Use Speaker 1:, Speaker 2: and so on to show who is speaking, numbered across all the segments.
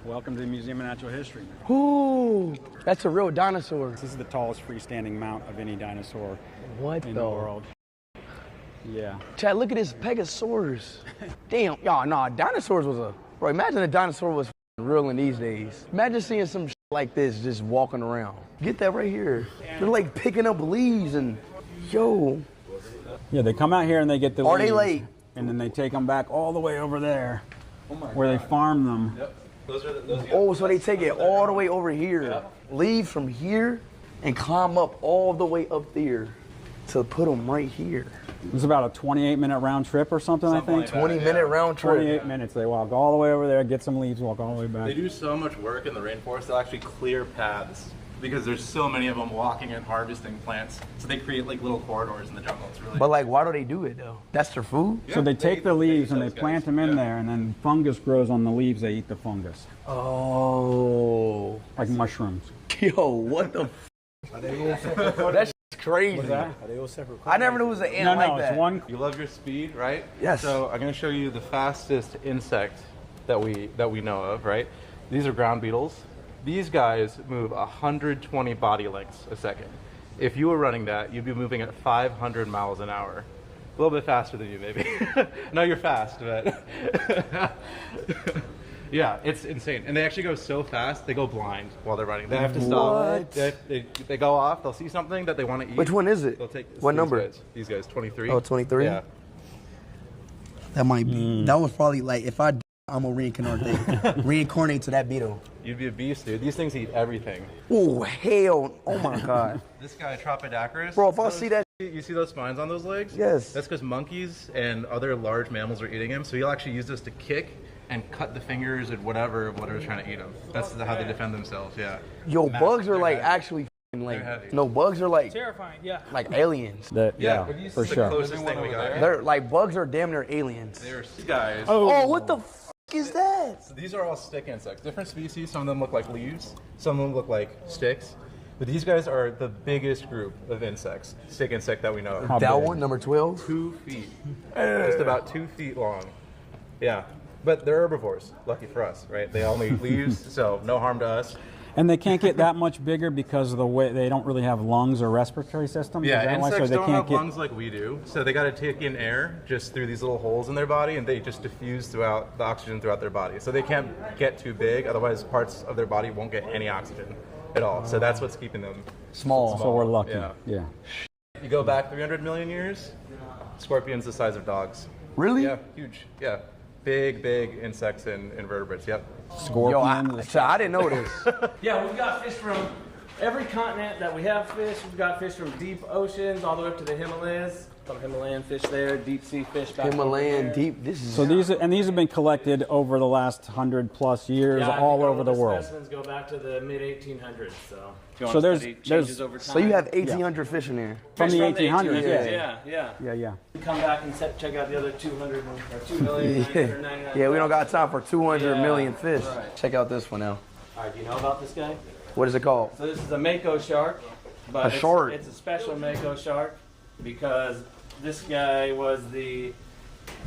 Speaker 1: Welcome to the Museum of Natural History.
Speaker 2: Ooh, that's a real dinosaur.
Speaker 1: This is the tallest freestanding mount of any dinosaur in the world. Yeah.
Speaker 2: Chad, look at this Pegasaurus. Damn, y'all, nah, dinosaurs was a... Bro, imagine a dinosaur was real in these days. Imagine seeing some like this just walking around. Get that right here. They're like picking up leaves and... Yo.
Speaker 1: Yeah, they come out here and they get the leaves.
Speaker 2: Are they like...
Speaker 1: And then they take them back all the way over there where they farm them.
Speaker 3: Yep.
Speaker 2: Oh, so they take it all the way over here.
Speaker 3: Yep.
Speaker 2: Leave from here and climb up all the way up there to put them right here.
Speaker 1: It's about a 28-minute round trip or something I think.
Speaker 3: Like that,
Speaker 2: 20-minute round trip.
Speaker 1: 28 minutes. They walk all the way over there, get some leaves, walk all the way back.
Speaker 3: They do so much work in the rainforest, they'll actually clear paths because there's so many of them walking and harvesting plants. So they create like little corridors in the jungle. It's really
Speaker 2: But like, why do they do it though? That's their food?
Speaker 1: So they take the leaves and they plant them in there, and then fungus grows on the leaves. They eat the fungus.
Speaker 2: Oh.
Speaker 1: Like mushrooms.
Speaker 2: Yo, what the That's crazy.
Speaker 1: What's that?
Speaker 4: Are they all separate?
Speaker 2: I never knew it was an ant like that.
Speaker 1: It's one.
Speaker 3: You love your speed, right?
Speaker 2: Yes.
Speaker 3: So I'm going to show you the fastest insect that we know of, right? These are ground beetles. These guys move 120 body lengths a second. If you were running that, you'd be moving at 500 miles an hour. A little bit faster than you, maybe. No, you're fast, but yeah, it's insane. And they actually go so fast, they go blind while they're running. They have to stop. They go off. They'll see something that they want to eat.
Speaker 2: Which one is it?
Speaker 3: They'll take
Speaker 2: What number?
Speaker 3: These guys, 23.
Speaker 2: Oh, 23?
Speaker 3: Yeah.
Speaker 2: That might be. That was probably like, if I'm gonna reincarnate to that beetle.
Speaker 3: You'd be a beast, dude. These things eat everything.
Speaker 2: Oh, hell. Oh, my God.
Speaker 3: This guy, Tropidacrys.
Speaker 2: Bro, if I see that.
Speaker 3: You see those spines on those legs?
Speaker 2: Yes.
Speaker 3: That's because monkeys and other large mammals are eating him. So he'll actually use this to kick and cut the fingers and whatever of whatever's trying to eat him. That's how they defend themselves, yeah.
Speaker 2: Yo, bugs are like actually like, no, bugs are like
Speaker 5: terrifying, yeah.
Speaker 2: Like aliens.
Speaker 1: Yeah,
Speaker 3: but this
Speaker 1: for
Speaker 3: is the
Speaker 1: sure.
Speaker 3: closest thing we got.
Speaker 2: They're like, bugs are damn near aliens.
Speaker 3: These guys.
Speaker 2: Oh, what the f is that?
Speaker 3: So these are all stick insects. Different species. Some of them look like leaves. Some of them look like sticks. But these guys are the biggest group of insects, stick insect that we know of.
Speaker 2: That one, number 12?
Speaker 3: 2 feet. Just about 2 feet long. Yeah. But they're herbivores, lucky for us, right? They only eat leaves, so no harm to us.
Speaker 1: And they can't get that much bigger because of the way they don't really have lungs or respiratory systems.
Speaker 3: Yeah,
Speaker 1: Is that why?
Speaker 3: insects
Speaker 1: So they
Speaker 3: don't
Speaker 1: can't
Speaker 3: have
Speaker 1: get...
Speaker 3: lungs like we do, so they got to take in air just through these little holes in their body, and they just diffuse throughout the oxygen throughout their body. So they can't get too big, otherwise parts of their body won't get any oxygen at all. So that's what's keeping them
Speaker 2: Small.
Speaker 1: So we're lucky.
Speaker 3: Yeah. You go back 300 million years, scorpions the size of dogs.
Speaker 2: Really?
Speaker 3: Yeah, huge. Yeah. Big insects and invertebrates, yep.
Speaker 2: Yo, I didn't know this.
Speaker 5: Yeah, we've got fish from every continent that we have fish. We've got fish from deep oceans all the way up to the Himalayas. Some Himalayan fish there, deep sea fish back
Speaker 2: Himalayan
Speaker 5: over there.
Speaker 2: deep. This is
Speaker 1: So these have been collected over the last 100+ years,
Speaker 5: Yeah, I
Speaker 1: all
Speaker 5: think
Speaker 1: over the world.
Speaker 5: Specimens go back to the mid-1800s, so. If you
Speaker 1: So
Speaker 5: want to
Speaker 1: there's-
Speaker 5: study
Speaker 1: there's-
Speaker 5: changes over time.
Speaker 2: So you have 1,800 fish in there.
Speaker 1: From
Speaker 5: Fish
Speaker 1: the 1800s,
Speaker 5: Yeah.
Speaker 1: Yeah.
Speaker 5: Come back and check out the other 200 or 2,999,000.
Speaker 2: Yeah, we don't got time for 200
Speaker 5: Yeah.
Speaker 2: million fish.
Speaker 5: Right.
Speaker 2: Check out this one now.
Speaker 5: All right, do you know about this guy?
Speaker 2: What is it called?
Speaker 5: So this is a mako shark, but
Speaker 2: shark.
Speaker 5: It's a special mako shark because this guy was the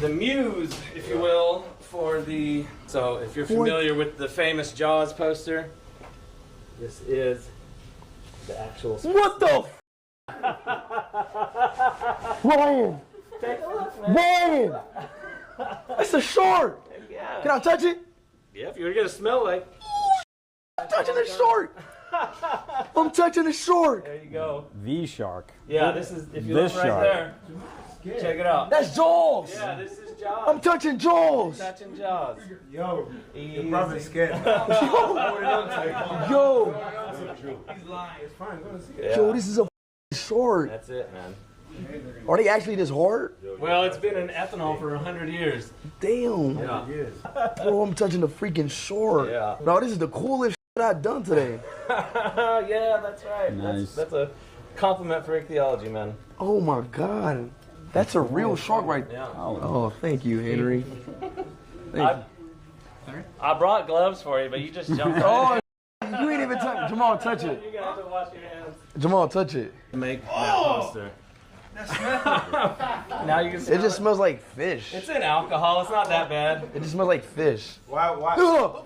Speaker 5: muse, if you will, for the. So if you're familiar with the famous Jaws poster, this is the actual.
Speaker 2: What the Ryan!
Speaker 5: Take a look, man.
Speaker 2: Ryan! It's a shark!
Speaker 5: Yeah.
Speaker 2: Can I touch it?
Speaker 5: Yeah, if you were gonna smell like.
Speaker 2: I'm touching the shark! I'm touching the shark!
Speaker 5: There you go.
Speaker 1: The shark.
Speaker 5: Yeah, this is if you
Speaker 1: This
Speaker 5: look right
Speaker 1: shark.
Speaker 5: there. Check it out.
Speaker 2: That's Jaws!
Speaker 5: Yeah, this is Jaws.
Speaker 2: I'm touching Jaws!
Speaker 5: touching Jaws.
Speaker 4: Yo,
Speaker 5: Easy.
Speaker 4: you're probably scared.
Speaker 2: Yo!
Speaker 4: He's lying. It's fine. Go and see it.
Speaker 5: Yeah.
Speaker 2: Yo, this is a shark.
Speaker 5: That's it, man.
Speaker 2: Are they actually this hard?
Speaker 5: Well, it's been in ethanol for 100 years.
Speaker 2: Damn.
Speaker 5: Yeah.
Speaker 2: Bro, I'm touching the freaking shark.
Speaker 5: Yeah.
Speaker 2: No, this is the coolest shit I've done today.
Speaker 5: Yeah, that's right.
Speaker 1: Nice.
Speaker 5: That's a compliment for ichthyology, man.
Speaker 2: Oh my God. That's a real shark right there.
Speaker 5: Yeah.
Speaker 2: Oh, thank you, Henry.
Speaker 5: I brought gloves for you, but you just jumped
Speaker 2: Oh, you ain't even touch Jamal, touch it.
Speaker 5: You're gonna have to wash your hands.
Speaker 2: Jamal, touch it.
Speaker 5: Make that poster. Now you can smell
Speaker 2: It just smells like fish.
Speaker 5: It's in alcohol. It's not that bad.
Speaker 2: It just smells like fish.
Speaker 4: Why?
Speaker 2: Ugh.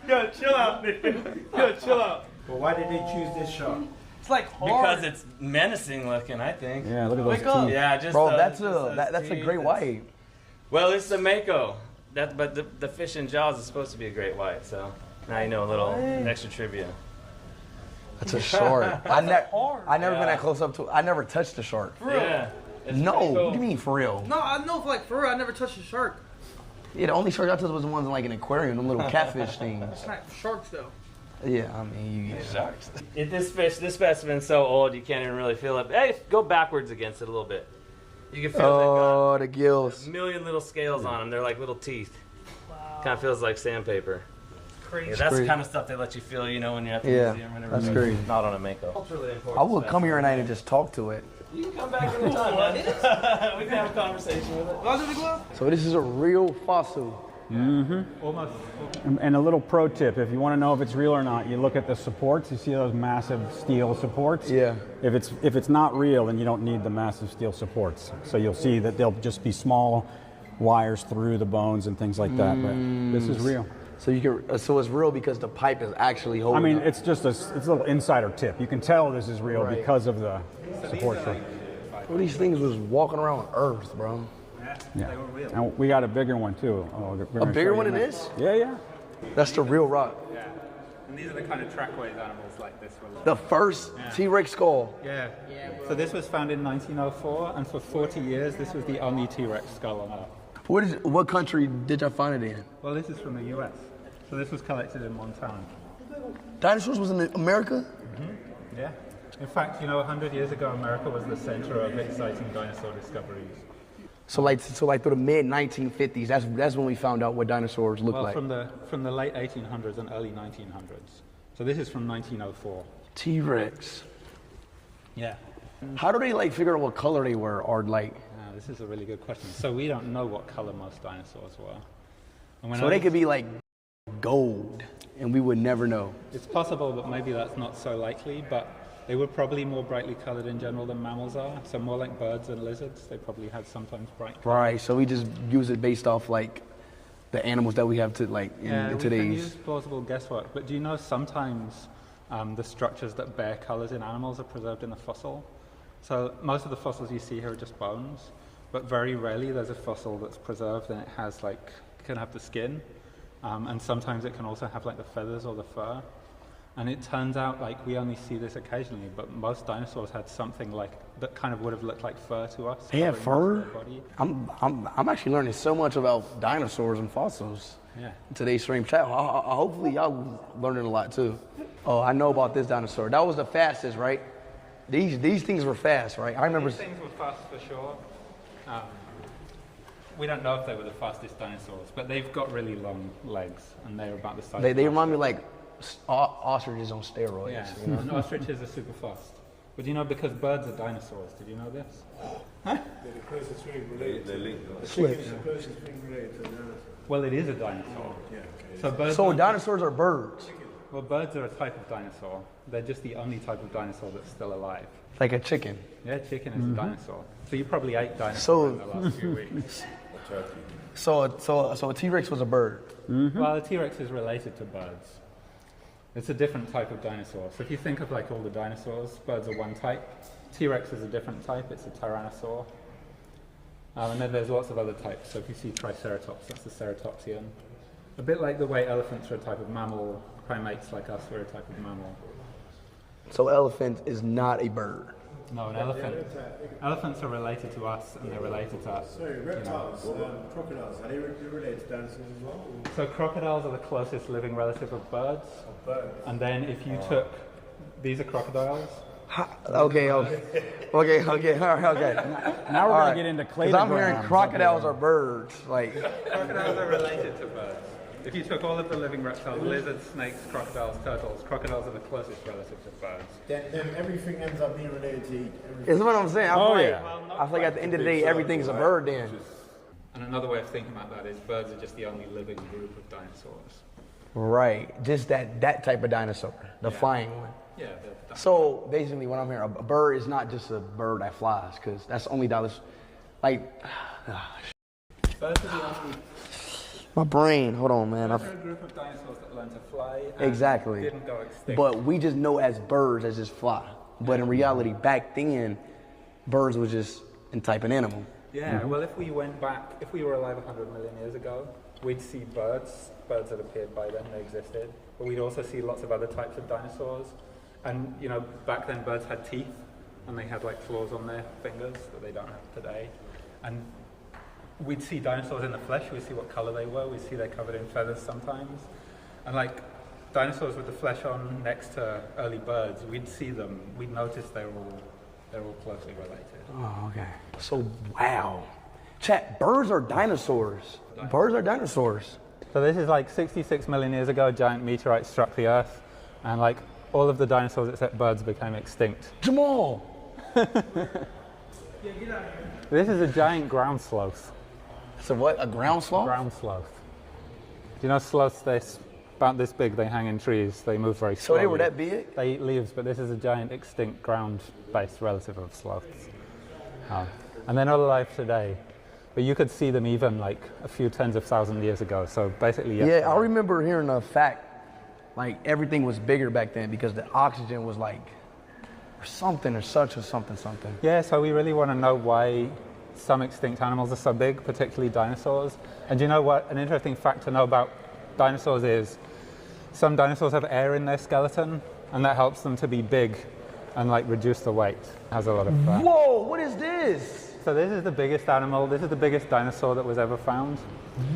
Speaker 5: Yo, chill out, dude. Yo, chill out.
Speaker 4: Well, why did they choose this shark?
Speaker 5: It's like hard. Because it's menacing looking, I think.
Speaker 1: Yeah, look at those teeth.
Speaker 5: Yeah, just
Speaker 2: Bro,
Speaker 5: just
Speaker 2: that's a
Speaker 5: teeth.
Speaker 2: great white.
Speaker 5: Well, it's a mako. But the fish in Jaws is supposed to be a great white. So now you know a little extra trivia.
Speaker 2: That's a shark. I never
Speaker 5: Yeah.
Speaker 2: been that close up to. I never touched a shark.
Speaker 5: Yeah. It's
Speaker 2: No,
Speaker 5: pretty cool.
Speaker 2: what do you mean for real?
Speaker 6: No, I know for real, I never touched a shark.
Speaker 2: Yeah, the only shark I touched was the ones in like an aquarium, them little catfish things.
Speaker 6: It's not sharks though.
Speaker 2: Yeah, I mean, you get sharks.
Speaker 5: This specimen's so old you can't even really feel it. Hey, go backwards against it a little bit. You can feel
Speaker 2: Oh, the
Speaker 5: they've
Speaker 2: gills.
Speaker 5: got a million little scales on them. They're like little teeth. Wow. Kind of feels like sandpaper.
Speaker 6: Crazy.
Speaker 5: Yeah, that's
Speaker 2: crazy.
Speaker 5: the kind of stuff they let you feel, you know, when you're at the
Speaker 2: Yeah,
Speaker 5: museum or whatever.
Speaker 2: that's crazy.
Speaker 5: Not on a mako. Culturally important.
Speaker 2: I would come here tonight and just talk to it.
Speaker 5: You can come back anytime, man. We can have a conversation with it.
Speaker 2: So this is a real fossil.
Speaker 1: Almost. And a little pro tip, if you want to know if it's real or not, you look at the supports. You see those massive steel supports?
Speaker 2: Yeah.
Speaker 1: If it's not real, then you don't need the massive steel supports. So you'll see that they'll just be small wires through the bones and things like that. But this is real.
Speaker 2: So you can. So it's real because the pipe is actually holding.
Speaker 1: I mean,
Speaker 2: up.
Speaker 1: it's just it's a little insider tip. You can tell this is real because of the support.
Speaker 2: Well, these things was walking around Earth, bro.
Speaker 1: Yeah. And we got a bigger one too.
Speaker 2: A bigger one than this?
Speaker 1: Yeah, yeah.
Speaker 2: That's the real rock.
Speaker 7: Yeah. And these are the kind of trackways animals like this one.
Speaker 2: The first T-Rex skull.
Speaker 7: Yeah. So this was found in 1904, and for 40 years, this was the only T-Rex skull on Earth.
Speaker 2: What country did y'all find it in?
Speaker 7: Well, this is from the US. So this was collected in Montana.
Speaker 2: Dinosaurs was in America?
Speaker 7: Yeah. In fact, 100 years ago, America was the center of exciting dinosaur discoveries.
Speaker 2: So like through the mid 1950s, that's when we found out what dinosaurs looked
Speaker 7: Well,
Speaker 2: like.
Speaker 7: from the late 1800s and early 1900s. So this is from 1904.
Speaker 2: T-Rex.
Speaker 7: Yeah.
Speaker 2: How do they like figure out what color they were, or like?
Speaker 7: This is a really good question. So we don't know what color most dinosaurs were. And when
Speaker 2: So they could be like gold, and we would never know.
Speaker 7: It's possible, but maybe that's not so likely. But they were probably more brightly colored in general than mammals are. So more like birds and lizards. They probably had sometimes bright colors.
Speaker 2: Right. So we just use it based off like the animals that we have to like in
Speaker 7: Yeah, we
Speaker 2: today's.
Speaker 7: can use plausible guesswork. But do you know sometimes the structures that bear colors in animals are preserved in the fossil? So most of the fossils you see here are just bones. But very rarely there's a fossil that's preserved and it has can have the skin. And sometimes it can also have like the feathers or the fur. And it turns out we only see this occasionally, but most dinosaurs had something that kind of would have looked like fur to us.
Speaker 2: They have
Speaker 7: covering
Speaker 2: fur?
Speaker 7: most of their body.
Speaker 2: I'm actually learning so much about dinosaurs and fossils.
Speaker 7: Yeah.
Speaker 2: In today's stream chat. Hopefully y'all learning a lot too. Oh, I know about this dinosaur. That was the fastest, right? These things were fast, right? I remember.
Speaker 7: These things were fast for sure. We don't know if they were the fastest dinosaurs, but they've got really long legs, and they're about the size.
Speaker 2: They
Speaker 7: of
Speaker 2: remind me
Speaker 7: ostriches.
Speaker 2: like ostriches on steroids.
Speaker 7: Yeah,
Speaker 2: You know?
Speaker 7: and ostriches are super fast. But do you know, because birds are dinosaurs, did you know this?
Speaker 4: They're the closest thing related. They're linked.
Speaker 2: Slips.
Speaker 4: The closest thing related to a dinosaur.
Speaker 7: Well, it is a dinosaur.
Speaker 4: Yeah, okay.
Speaker 7: So birds.
Speaker 2: So
Speaker 7: aren't-
Speaker 2: dinosaurs are birds,
Speaker 7: Well, birds are a type of dinosaur. They're just the only type of dinosaur that's still alive.
Speaker 2: like a chicken.
Speaker 7: Yeah, chicken is a dinosaur. So you probably ate dinosaurs
Speaker 2: So-
Speaker 7: in the last few weeks.
Speaker 2: So a T-Rex was a bird.
Speaker 7: Well, the T-Rex is related to birds. It's a different type of dinosaur. So if you think of all the dinosaurs, birds are one type. T-Rex is a different type. It's a tyrannosaur. And then there's lots of other types. So if you see Triceratops, that's the ceratopsian. A bit like the way elephants are a type of mammal, primates like us are a type of mammal.
Speaker 2: So elephant is not a bird.
Speaker 7: No, an elephant. Elephants are related to us, and they're related to us.
Speaker 4: Sorry, reptiles, crocodiles, are they related to dinosaurs as well?
Speaker 7: So crocodiles are the closest living relative of birds. And then if you took, these are crocodiles.
Speaker 2: Okay. All right.
Speaker 1: Now we're going to get into
Speaker 2: Because I'm hearing
Speaker 1: cladograms.
Speaker 2: crocodiles are birds. Like,
Speaker 7: Crocodiles are related to birds. If you took all of the living reptiles, lizards, snakes, crocodiles, turtles, crocodiles are the closest relatives of birds.
Speaker 4: Then everything ends up being related to everything.
Speaker 2: is what I'm saying. I feel like,
Speaker 1: yeah.
Speaker 2: I feel like at the end of the day, everything's a bird then.
Speaker 7: And another way of thinking about that is birds are just the only living group of dinosaurs.
Speaker 2: Right, just that type of dinosaur, the flying one.
Speaker 7: Yeah.
Speaker 2: So basically, what I'm hearing, a bird is not just a bird that flies, because that's only dinosaurs. Like,
Speaker 7: Birds are the only
Speaker 2: my brain. Hold on, man.
Speaker 7: a group of dinosaurs that learned to fly. And
Speaker 2: Exactly.
Speaker 7: Didn't go extinct.
Speaker 2: But we just know as birds as just fly. But in reality, back then, birds was just a type of animal.
Speaker 7: Yeah, well, if we went back, if we were alive 100 million years ago, we'd see birds that appeared by then, they existed, but we'd also see lots of other types of dinosaurs. And, you know, back then birds had teeth, and they had like claws on their fingers that they don't have today. And we'd see dinosaurs in the flesh, we'd see what color they were, we'd see they're covered in feathers sometimes. And like dinosaurs with the flesh on next to early birds, we'd see them, we'd notice they're all closely related.
Speaker 2: Oh, okay. So, wow. Chat, birds are dinosaurs. Birds are dinosaurs.
Speaker 7: So this is like 66 million years ago, a giant meteorite struck the Earth, and like all of the dinosaurs except birds became extinct.
Speaker 2: Jamal!
Speaker 7: This is a giant ground sloth.
Speaker 2: So what, a ground sloth?
Speaker 7: Ground sloth. Do you know sloths, they're about this big, they hang in trees, they move very
Speaker 2: So
Speaker 7: slowly.
Speaker 2: they were that big?
Speaker 7: They eat leaves, but this is a giant extinct ground-based relative of sloths. And they're not alive today. But you could see them even like a few tens of thousands of years ago. So basically,
Speaker 2: Yeah, I remember hearing a fact, like everything was bigger back then because the oxygen was like, or something or such or something.
Speaker 7: Yeah, so we really want to know why some extinct animals are so big, particularly dinosaurs. And do you know what? An interesting fact to know about dinosaurs is some dinosaurs have air in their skeleton, and that helps them to be big and like reduce the weight. Has a lot of fat.
Speaker 2: Whoa, what is this?
Speaker 7: So this is the biggest animal. This is the biggest dinosaur that was ever found.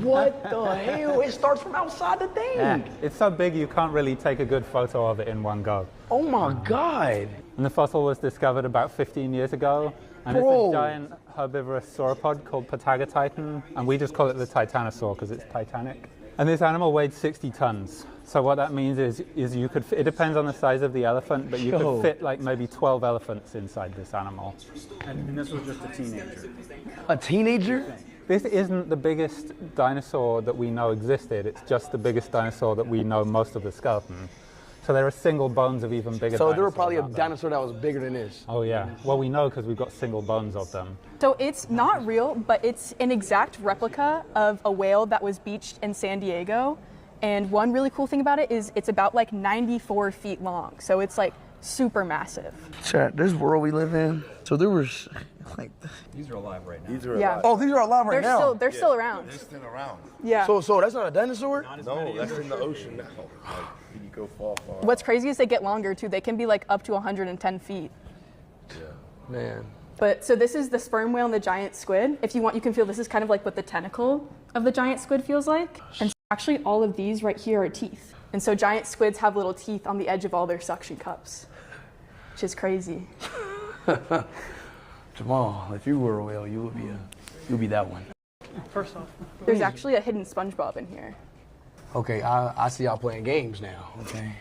Speaker 2: What the hell? It starts from outside the thing.
Speaker 7: Yeah. It's so big you can't really take a good photo of it in one go.
Speaker 2: Oh my God.
Speaker 7: And the fossil was discovered about 15 years ago. And
Speaker 2: Bro.
Speaker 7: it's a giant herbivorous sauropod called Patagatitan. And we just call it the Titanosaur because it's titanic. And this animal weighed 60 tons. So what that means is you could, it depends on the size of the elephant, but you could fit like maybe 12 elephants inside this animal.
Speaker 1: And this was just a teenager.
Speaker 2: A teenager?
Speaker 7: This isn't the biggest dinosaur that we know existed. It's just the biggest dinosaur that we know most of the skeleton. So there are single bones of even bigger
Speaker 2: So there were
Speaker 7: dinosaurs
Speaker 2: probably a
Speaker 7: out there.
Speaker 2: dinosaur that was bigger than this.
Speaker 7: Oh yeah. Well, we know because we've got single bones of them.
Speaker 8: So it's not real, but it's an exact replica of a whale that was beached in San Diego. And one really cool thing about it is it's about like 94 feet long. So it's like super massive.
Speaker 2: Chat, this world we live in. So there was like,
Speaker 4: These are alive right now.
Speaker 8: Yeah.
Speaker 2: oh, these are alive right
Speaker 8: They're
Speaker 2: now.
Speaker 8: still still around.
Speaker 9: They're still around.
Speaker 8: Yeah.
Speaker 2: So that's not a dinosaur?
Speaker 9: No, that's in the ocean now. Like, you go far.
Speaker 8: What's crazy is they get longer too. They can be like up to 110 feet.
Speaker 2: Man.
Speaker 8: But so this is the sperm whale and the giant squid. If you want, you can feel this is kind of like what the tentacle of the giant squid feels like. And so actually all of these right here are teeth. And so giant squids have little teeth on the edge of all their suction cups, which is crazy.
Speaker 2: Jamal, if you were a whale, you would be that one.
Speaker 6: First off,
Speaker 8: There's actually a hidden SpongeBob in here.
Speaker 2: Okay, I see y'all playing games now. Okay.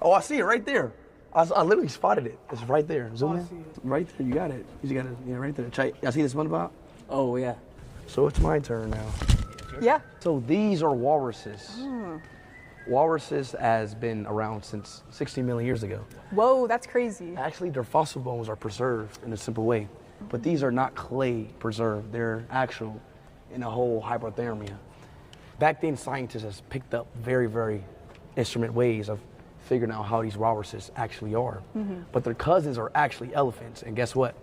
Speaker 2: Oh, I see it right there. I literally spotted it. It's right there. Zoom in. Right there. You got it. You got it. Yeah, right there. Check. Y'all see the SpongeBob?
Speaker 6: oh yeah.
Speaker 2: So it's my turn now.
Speaker 8: Yeah.
Speaker 2: So these are walruses. Walruses has been around since 60 million years ago.
Speaker 8: Whoa, that's crazy.
Speaker 2: Actually, their fossil bones are preserved in a simple way. But these are not clay preserved. They're actual in a whole hypothermia. Back then, scientists has picked up very, very instrument ways of figuring out how these walruses actually are. But their cousins are actually elephants. And guess what?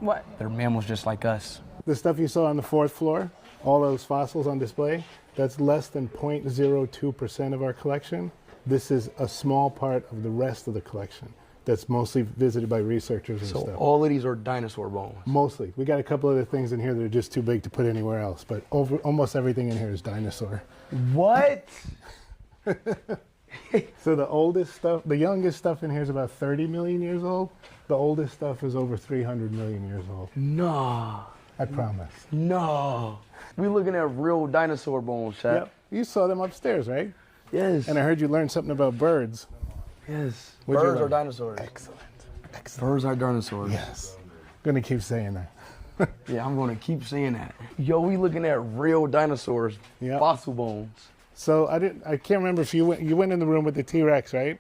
Speaker 8: What?
Speaker 2: They're mammals just like us.
Speaker 10: The stuff you saw on the fourth floor, all those fossils on display, that's less than 0.02% of our collection. This is a small part of the rest of the collection that's mostly visited by researchers and
Speaker 2: So
Speaker 10: stuff.
Speaker 2: all of these are dinosaur bones.
Speaker 10: Mostly. We got a couple other things in here that are just too big to put anywhere else, but almost everything in here is dinosaur.
Speaker 2: What?
Speaker 10: So the oldest stuff, the youngest stuff in here is about 30 million years old. The oldest stuff is over 300 million years old.
Speaker 2: Nah.
Speaker 10: I promise.
Speaker 2: No. We looking at real dinosaur bones, Chad.
Speaker 10: Yep. You saw them upstairs, right?
Speaker 2: Yes.
Speaker 10: And I heard you learned something about birds.
Speaker 2: Yes.
Speaker 10: What'd you
Speaker 2: Birds are
Speaker 10: learn?
Speaker 2: dinosaurs.
Speaker 10: Excellent.
Speaker 2: Birds are dinosaurs.
Speaker 10: Yes. Gonna keep saying that.
Speaker 2: Yeah, I'm gonna keep saying that. Yo, we looking at real dinosaurs,
Speaker 10: Yep.
Speaker 2: fossil bones.
Speaker 10: So I can't remember if you went in the room with the T-Rex, right?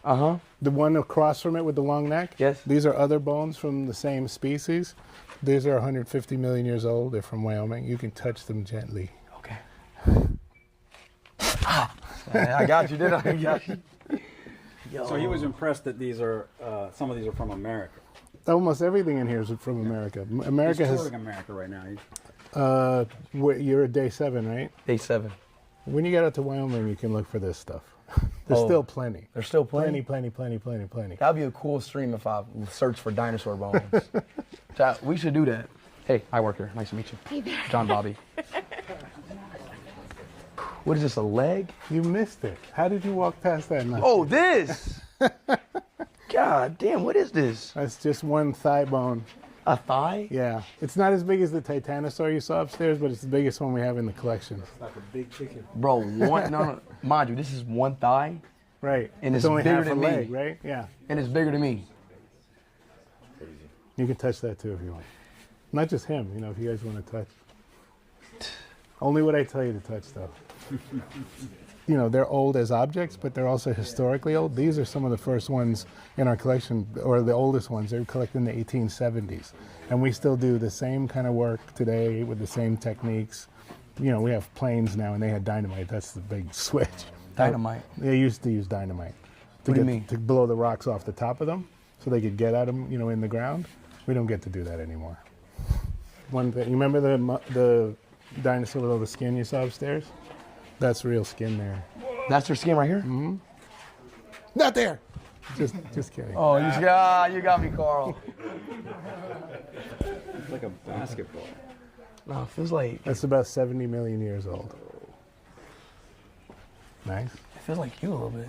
Speaker 2: Uh-huh.
Speaker 10: The one across from it with the long neck?
Speaker 2: Yes.
Speaker 10: These are other bones from the same species. These are 150 million years old. They're from Wyoming. You can touch them gently.
Speaker 2: Okay. I got you, did I? Got you. Yo.
Speaker 1: So he was impressed that these are, some of these are from America.
Speaker 10: Almost everything in here is from America. America
Speaker 1: He's
Speaker 10: has.
Speaker 1: touring America right now.
Speaker 10: You're at day 7, right?
Speaker 2: Day 7.
Speaker 10: When you get out to Wyoming, you can look for this stuff. There's still plenty.
Speaker 2: There's still plenty?
Speaker 10: Plenty.
Speaker 2: That'd be a cool stream if I searched for dinosaur bones. We should do that. Hey, hi worker. Nice to meet you.
Speaker 8: Hey there.
Speaker 2: John Bobby. What is this, a leg?
Speaker 10: You missed it. How did you walk past that?
Speaker 2: Oh, this! God damn, what is this?
Speaker 10: That's just one thigh bone.
Speaker 2: A thigh?
Speaker 10: Yeah. It's not as big as the Titanosaur you saw upstairs, but it's the biggest one we have in the collection.
Speaker 4: Like a big chicken.
Speaker 2: Bro, no. Mind you, this is one thigh.
Speaker 10: Right.
Speaker 2: And it's
Speaker 10: only
Speaker 2: bigger
Speaker 10: half a
Speaker 2: than
Speaker 10: leg,
Speaker 2: me.
Speaker 10: right? Yeah.
Speaker 2: And it's bigger than me.
Speaker 10: You can touch that too if you want. Not just him, if you guys want to touch. Only what I tell you to touch, though. They're old as objects, but they're also historically old. These are some of the first ones in our collection, or the oldest ones. They were collected in the 1870s. And we still do the same kind of work today with the same techniques. We have planes now, and they had dynamite. That's the big switch.
Speaker 2: Dynamite?
Speaker 10: They used to use dynamite.
Speaker 2: What do you mean?
Speaker 10: To blow the rocks off the top of them so they could get at them, in the ground. We don't get to do that anymore. One thing, you remember the dinosaur with all the skin you saw upstairs? That's real skin there.
Speaker 2: That's their skin right here?
Speaker 10: Mm-hmm. Not there. Just kidding.
Speaker 2: Oh, you got me, Carl.
Speaker 1: It's like a basketball.
Speaker 2: No, it feels like...
Speaker 10: That's about 70 million years old. Nice.
Speaker 2: It feels like you a little bit.